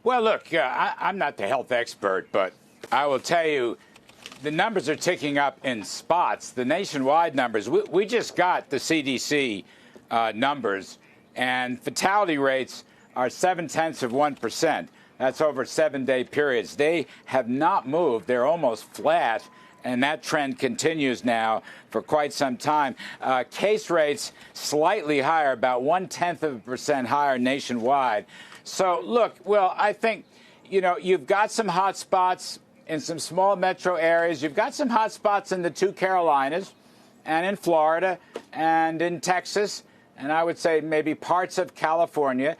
Well, look, I'm not the health expert, but I will tell you the numbers are ticking up in spots. The nationwide numbers, we just got the CDC numbers, and fatality rates are 0.7%. That's over 7-day periods. They have not moved. They're almost flat, and that trend continues now for quite some time. Case rates slightly higher, about 0.1% higher nationwide. So, look, well, I think, you've got some hot spots in some small metro areas. You've got some hot spots in the 2 Carolinas and in Florida and in Texas, and I would say maybe parts of California.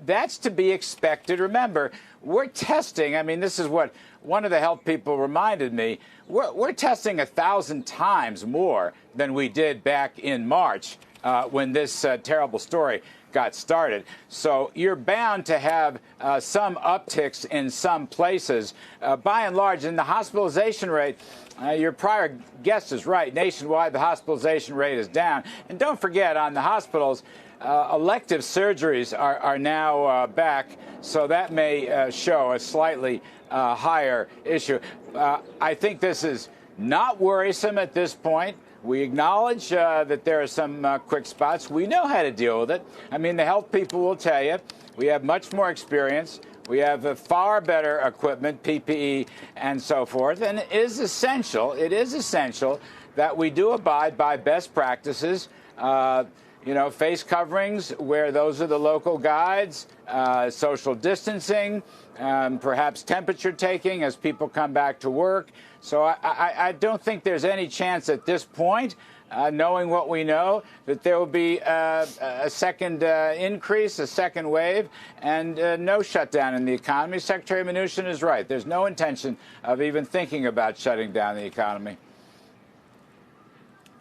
That's to be expected. Remember, we're testing. I mean, this is what one of the health people reminded me. We're testing 1,000 times more than we did back in March when this terrible story got started. So you're bound to have some upticks in some places. By and large, in the hospitalization rate, your prior guest is right. Nationwide, the hospitalization rate is down. And don't forget, on the hospitals, elective surgeries are now back, so that may show a slightly higher issue. I think this is not worrisome at this point. We acknowledge that there are some quick spots. We know how to deal with it. I mean, the health people will tell you we have much more experience. We have far better equipment, PPE, and so forth. And it is essential that we do abide by best practices. Face coverings where those are the local guides, social distancing, perhaps temperature taking as people come back to work. So I don't think there's any chance at this point, knowing what we know, that there will be a second increase, a second wave, and no shutdown in the economy. Secretary Mnuchin is right. There's no intention of even thinking about shutting down the economy.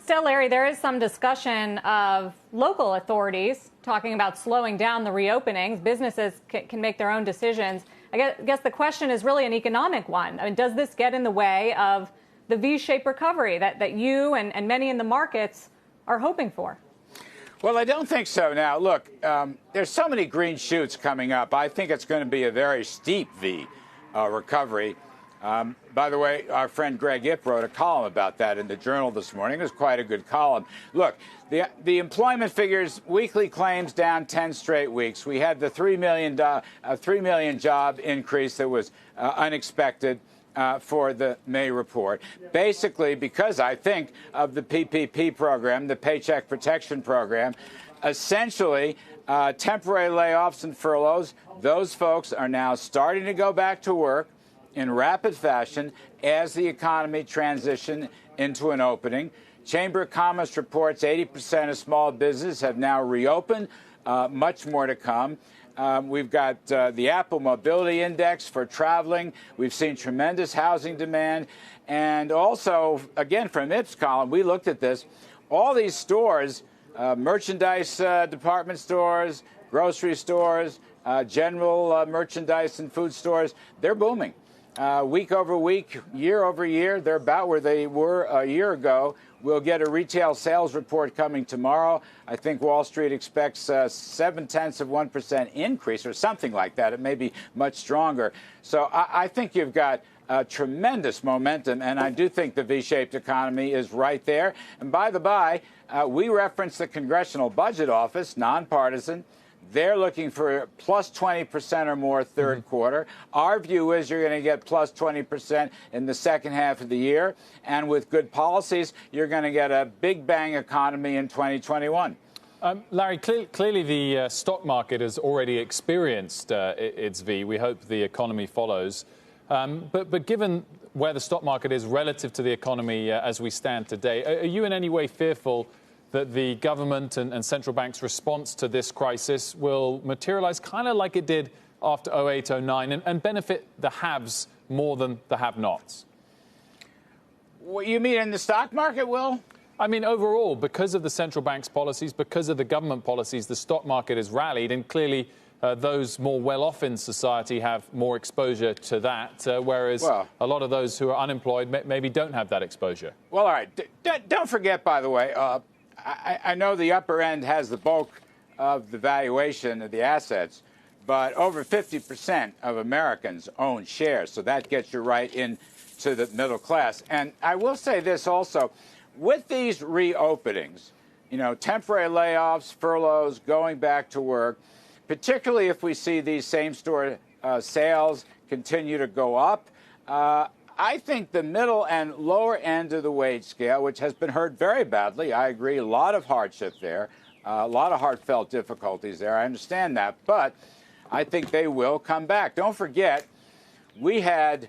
Still, Larry, there is some discussion of local authorities talking about slowing down the reopenings. Businesses can make their own decisions. I guess the question is really an economic one. I mean, does this get in the way of the V-shaped recovery that you and many in the markets are hoping for? Well, I don't think so. Now, look, there's so many green shoots coming up. I think it's going to be a very steep V recovery. By the way, our friend Greg Ip wrote a column about that in the Journal this morning. It was quite a good column. Look, the employment figures, weekly claims down 10 straight weeks. We had the 3 million job increase that was unexpected for the May report. Basically, because I think of the PPP program, the Paycheck Protection Program, essentially temporary layoffs and furloughs, those folks are now starting to go back to work in rapid fashion as the economy transitions into an opening. Chamber of Commerce reports 80% of small business have now reopened, much more to come. We've got the Apple Mobility Index for traveling. We've seen tremendous housing demand. And also, again, from Ip's column, we looked at this. All these stores, merchandise department stores, grocery stores, general merchandise and food stores, they're booming. Week over week, year over year, they're about where they were a year ago. We'll get a retail sales report coming tomorrow. I think Wall Street expects a 0.7% increase or something like that. It may be much stronger. So I think you've got tremendous momentum, and I do think the V-shaped economy is right there. And by the by, we referenced the Congressional Budget Office, nonpartisan. They're looking for plus 20% or more third quarter. Our view is you're going to get plus 20% in the second half of the year. And with good policies, you're going to get a big bang economy in 2021. Larry, clearly the stock market has already experienced its V. We hope the economy follows. But given where the stock market is relative to the economy as we stand today, are you in any way fearful that the government and central bank's response to this crisis will materialize kind of like it did after 08, 09 and benefit the haves more than the have-nots? What you mean in the stock market, Will? I mean, overall, because of the central bank's policies, because of the government policies, the stock market has rallied, and clearly those more well-off in society have more exposure to that, whereas a lot of those who are unemployed maybe don't have that exposure. Well, all right. Don't forget, by the way, I know the upper end has the bulk of the valuation of the assets, but over 50% of Americans own shares. So that gets you right into the middle class. And I will say this also, with these reopenings, temporary layoffs, furloughs, going back to work, particularly if we see these same-store sales continue to go up, I think the middle and lower end of the wage scale, which has been hurt very badly, I agree, a lot of hardship there, a lot of heartfelt difficulties there. I understand that, but I think they will come back. Don't forget, we had,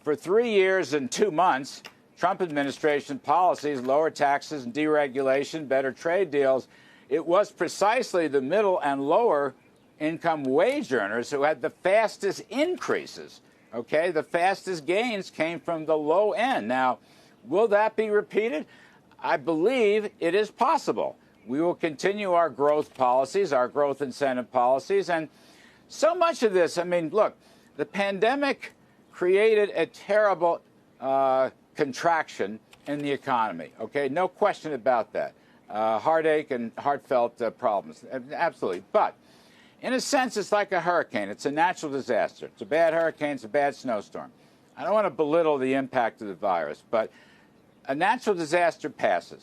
for 3 years and 2 months, Trump administration policies, lower taxes and deregulation, better trade deals. It was precisely the middle and lower income wage earners who had the fastest increases. Okay, the fastest gains came from the low end. Now, will that be repeated? I believe it is possible. We will continue our growth policies, our growth incentive policies. And so much of this, I mean, look, the pandemic created a terrible contraction in the economy. Okay, no question about that. Heartache and heartfelt problems. Absolutely. But in a sense, it's like a hurricane. It's a natural disaster. It's a bad hurricane. It's a bad snowstorm. I don't want to belittle the impact of the virus, but a natural disaster passes,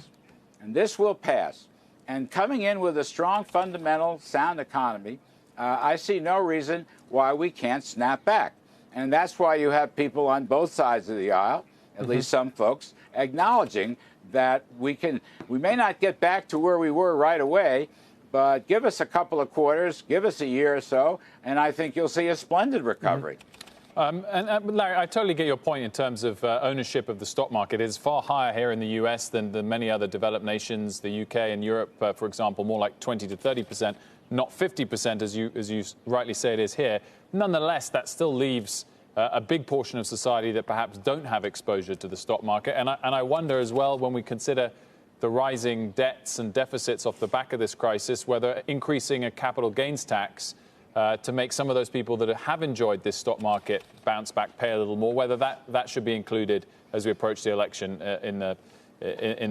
and this will pass. And coming in with a strong, fundamental, sound economy, I see no reason why we can't snap back. And that's why you have people on both sides of the aisle, at least some folks, acknowledging that we may not get back to where we were right away, but give us a couple of quarters, give us a year or so, and I think you'll see a splendid recovery. Larry, I totally get your point in terms of ownership of the stock market. It's far higher here in the U.S. than many other developed nations, the U.K. and Europe, for example, more like 20 to 30%, not 50%, as you rightly say it is here. Nonetheless, that still leaves a big portion of society that perhaps don't have exposure to the stock market. And I wonder as well, when we consider the rising debts and deficits off the back of this crisis, whether increasing a capital gains tax to make some of those people that have enjoyed this stock market bounce back, pay a little more, whether that should be included as we approach the election in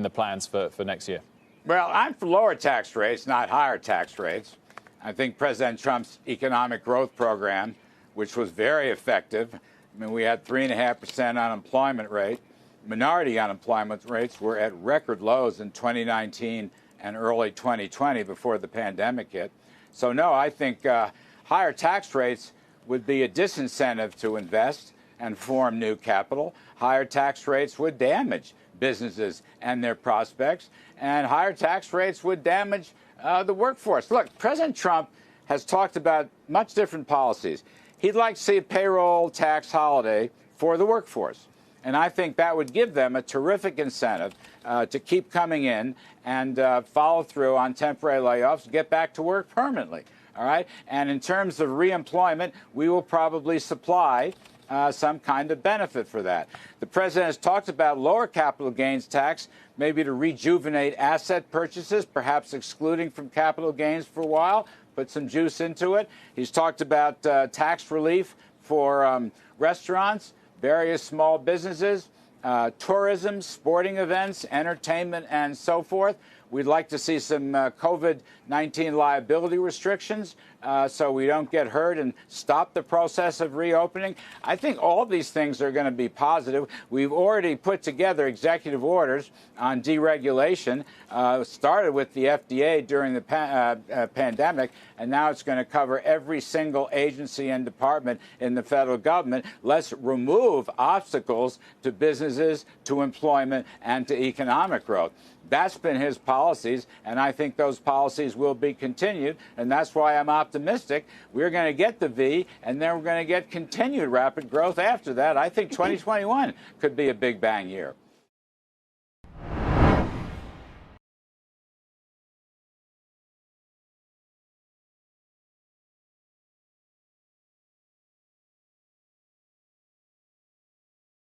the plans for next year. Well, I'm for lower tax rates, not higher tax rates. I think President Trump's economic growth program, which was very effective, I mean, we had 3.5% unemployment rate. Minority unemployment rates were at record lows in 2019 and early 2020 before the pandemic hit. So, no, I think higher tax rates would be a disincentive to invest and form new capital. Higher tax rates would damage businesses and their prospects, and higher tax rates would damage the workforce. Look, President Trump has talked about much different policies. He'd like to see a payroll tax holiday for the workforce. And I think that would give them a terrific incentive to keep coming in and follow through on temporary layoffs, get back to work permanently. All right. And in terms of reemployment, we will probably supply some kind of benefit for that. The president has talked about lower capital gains tax, maybe to rejuvenate asset purchases, perhaps excluding from capital gains for a while, put some juice into it. He's talked about tax relief for restaurants, various small businesses, tourism, sporting events, entertainment, and so forth. We'd like to see some COVID-19 liability restrictions so we don't get hurt and stop the process of reopening. I think all these things are going to be positive. We've already put together executive orders on deregulation, started with the FDA during the pandemic, and now it's going to cover every single agency and department in the federal government. Let's remove obstacles to businesses, to employment, and to economic growth. That's been his policies, and I think those policies will be continued, and that's why I'm optimistic. We're going to get the V, and then we're going to get continued rapid growth after that. I think 2021 could be a big bang year.